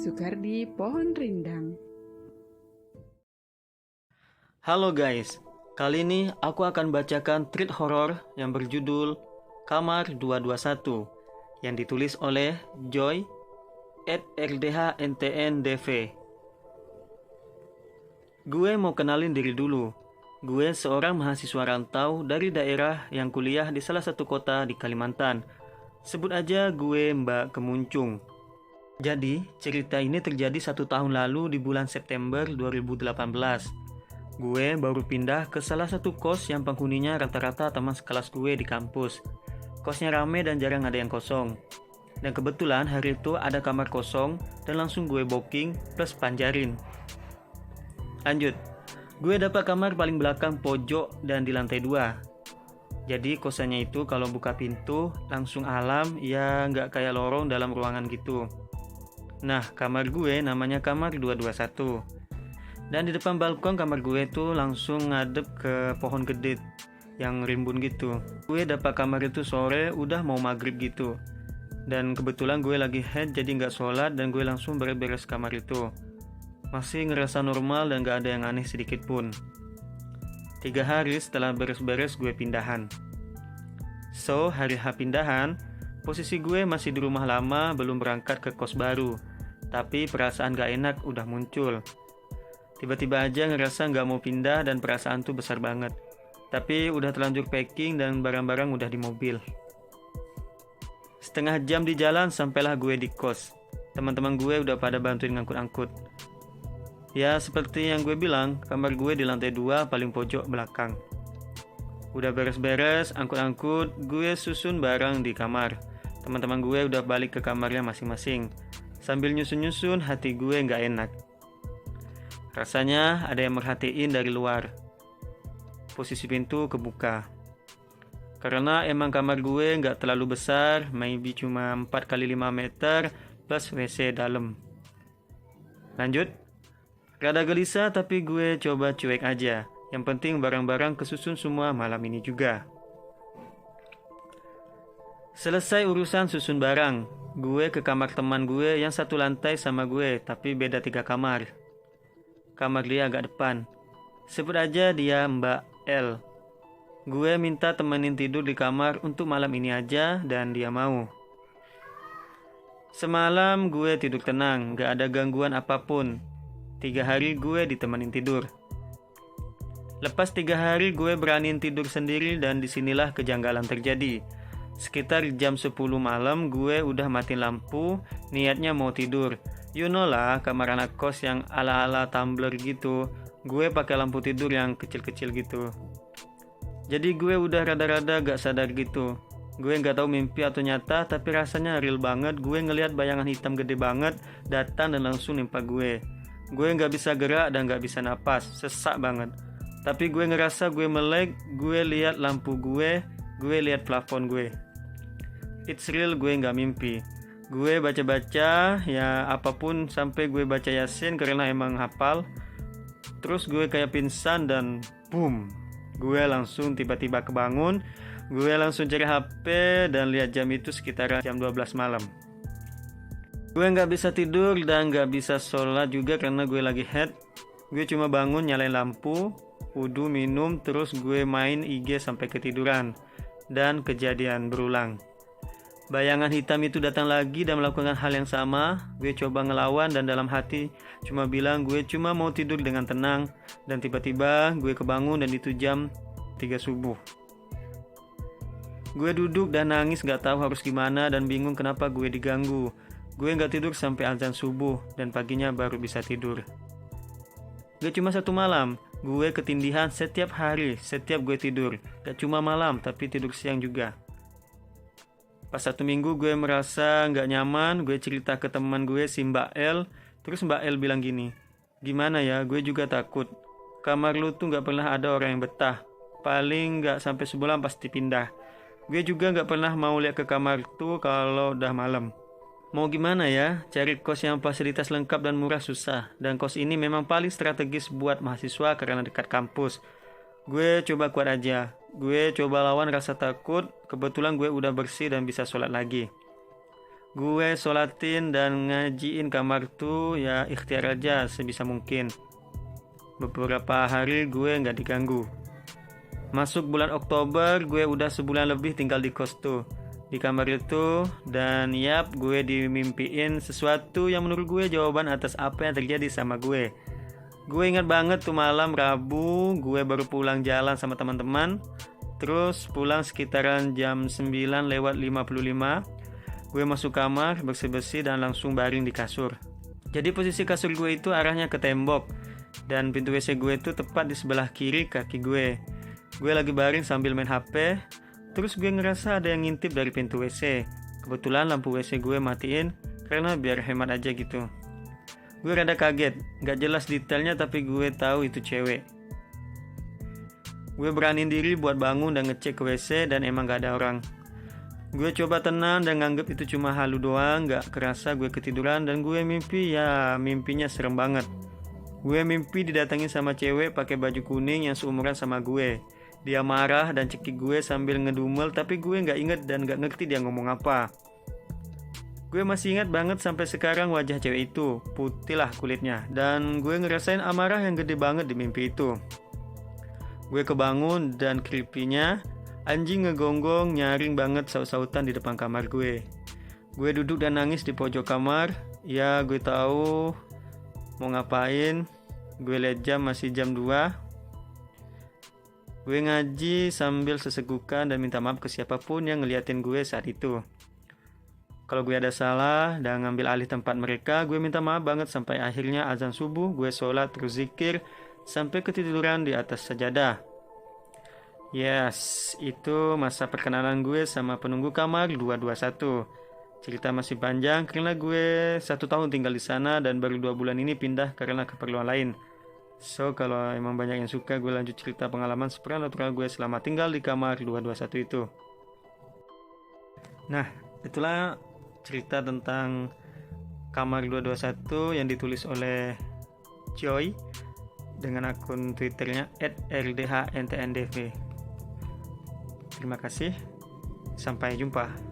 Sukardi Pohon Rindang. Halo guys, kali ini aku akan bacakan treat horor yang berjudul Kamar 221 yang ditulis oleh Joy @rdhntndv. Gue mau kenalin diri dulu. Gue seorang mahasiswa rantau dari daerah yang kuliah di salah satu kota di Kalimantan. Sebut aja gue Mbak Kemuncung. Jadi, cerita ini terjadi 1 tahun lalu di bulan September 2018. Gue baru pindah ke salah satu kos yang penghuninya rata-rata teman sekelas gue di kampus. Kosnya rame dan jarang ada yang kosong. Dan kebetulan hari itu ada kamar kosong dan langsung gue booking plus panjarin. Lanjut, gue dapat kamar paling belakang pojok dan di lantai 2. Jadi kosannya itu kalau buka pintu langsung alam, ya nggak kayak lorong dalam ruangan gitu. Nah, kamar gue namanya kamar 221. Dan di depan balkon kamar gue tuh langsung ngadep ke pohon gede yang rimbun gitu. Gue dapat kamar itu sore udah mau maghrib gitu. Dan kebetulan gue lagi head jadi nggak sholat dan gue langsung beres-beres kamar itu. Masih ngerasa normal dan gak ada yang aneh sedikit pun. 3 hari setelah beres-beres gue pindahan. So, hari H pindahan, posisi gue masih di rumah lama belum berangkat ke kos baru. Tapi perasaan gak enak udah muncul. Tiba-tiba aja ngerasa gak mau pindah dan perasaan tuh besar banget. Tapi udah terlanjur packing dan barang-barang udah di mobil. Setengah jam di jalan sampailah gue di kos. Teman-teman gue udah pada bantuin ngangkut-angkut. Ya seperti yang gue bilang, kamar gue di lantai 2 paling pojok belakang. Udah beres-beres, angkut-angkut, gue susun barang di kamar. Teman-teman gue udah balik ke kamarnya masing-masing. Sambil nyusun-nyusun, hati gue gak enak. Rasanya ada yang merhatiin dari luar. Posisi pintu kebuka. Karena emang kamar gue gak terlalu besar, maybe cuma 4x5 meter plus WC dalam. Lanjut. Rada gelisah tapi gue coba cuek aja. Yang penting barang-barang kesusun semua malam ini juga. Selesai urusan susun barang, gue ke kamar teman gue yang satu lantai sama gue, tapi beda 3 kamar. Kamar dia agak depan. Sebut aja dia Mbak L. Gue minta temenin tidur di kamar untuk malam ini aja dan dia mau. Semalam gue tidur tenang, gak ada gangguan apapun. 3 hari gue ditemenin tidur. Lepas 3 hari gue beraniin tidur sendiri dan disinilah kejanggalan terjadi. Sekitar jam 10 malam gue udah matiin lampu, niatnya mau tidur. You know lah, kamar anak kos yang ala-ala tumbler gitu. Gue pakai lampu tidur yang kecil-kecil gitu. Jadi gue udah rada-rada gak sadar gitu. Gue gak tahu mimpi atau nyata, tapi rasanya real banget. Gue ngelihat bayangan hitam gede banget datang dan langsung nimpa gue. Gue gak bisa gerak dan gak bisa napas, sesak banget. Tapi gue ngerasa gue melek, gue lihat lampu gue lihat plafon gue. It's real, gue gak mimpi. Gue baca-baca, ya apapun sampai gue baca Yasin karena emang hafal. Terus gue kayak pingsan dan boom. Gue langsung tiba-tiba kebangun. Gue langsung cari HP dan lihat jam itu sekitar jam 12 malam. Gue gak bisa tidur dan gak bisa sholat juga karena gue lagi head. Gue cuma bangun nyalain lampu, wudu, minum, terus gue main IG sampai ketiduran. Dan kejadian berulang. Bayangan hitam itu datang lagi dan melakukan hal yang sama. Gue coba ngelawan dan dalam hati cuma bilang gue cuma mau tidur dengan tenang. Dan tiba-tiba gue kebangun dan itu jam 3 subuh. Gue duduk dan nangis gak tahu harus gimana dan bingung kenapa gue diganggu. Gue gak tidur sampai azan subuh dan paginya baru bisa tidur. Gak cuma 1 malam, gue ketindihan setiap hari, setiap gue tidur. Gak cuma malam, tapi tidur siang juga. Pas 1 minggu gue merasa gak nyaman, gue cerita ke teman gue si Mbak L. Terus Mbak L bilang gini, gimana ya, gue juga takut. Kamar lu tuh gak pernah ada orang yang betah. Paling gak sampai sebulan pasti pindah. Gue juga gak pernah mau lihat ke kamar tuh kalau udah malam. Mau gimana ya, cari kos yang fasilitas lengkap dan murah susah. Dan kos ini memang paling strategis buat mahasiswa karena dekat kampus. Gue coba kuat aja. Gue coba lawan rasa takut. Kebetulan gue udah bersih dan bisa sholat lagi. Gue sholatin dan ngajiin kamar tuh ya ikhtiar aja sebisa mungkin. Beberapa hari gue nggak diganggu. Masuk bulan Oktober, gue udah sebulan lebih tinggal di kos tuh, di kamar itu, dan yap, gue dimimpiin sesuatu yang menurut gue jawaban atas apa yang terjadi sama gue. Gue ingat banget tuh malam Rabu, gue baru pulang jalan sama teman-teman, terus pulang sekitaran jam 9:55. Gue masuk kamar, bersih-bersih dan langsung baring di kasur. Jadi posisi kasur gue itu arahnya ke tembok, dan pintu WC gue itu tepat di sebelah kiri kaki gue. Gue lagi baring sambil main HP, terus gue ngerasa ada yang ngintip dari pintu WC. Kebetulan lampu WC gue matiin, karena biar hemat aja gitu. Gue rada kaget, gak jelas detailnya tapi gue tahu itu cewek. Gue beraniin diri buat bangun dan ngecek ke WC dan emang gak ada orang. Gue coba tenang dan nganggep itu cuma halu doang, gak kerasa gue ketiduran dan gue mimpi, ya mimpinya serem banget. Gue mimpi didatangi sama cewek pakai baju kuning yang seumuran sama gue. Dia marah dan cekik gue sambil ngedumel, tapi gue gak inget dan gak ngerti dia ngomong apa. Gue masih ingat banget sampai sekarang wajah cewek itu, putih lah kulitnya, dan gue ngerasain amarah yang gede banget di mimpi itu. Gue kebangun dan creepy-nya, anjing ngegonggong nyaring banget saut-sautan di depan kamar gue. Gue duduk dan nangis di pojok kamar. Ya gue tahu mau ngapain. Gue liat jam masih jam 2. Gue ngaji sambil sesegukan dan minta maaf ke siapapun yang ngeliatin gue saat itu. Kalau gue ada salah dan ngambil alih tempat mereka, gue minta maaf banget. Sampai akhirnya azan subuh, gue sholat terus zikir sampai ketiduran di atas sajadah. Yes, itu masa perkenalan gue sama penunggu kamar 221. Cerita masih panjang karena gue 1 tahun tinggal di sana dan baru 2 bulan ini pindah karena keperluan lain. So, kalau emang banyak yang suka, gue lanjut cerita pengalaman supernatural gue selama tinggal di kamar 221 itu. Nah, itulah cerita tentang kamar 221 yang ditulis oleh Joy dengan akun Twitternya @ldhntndv. Terima kasih, sampai jumpa.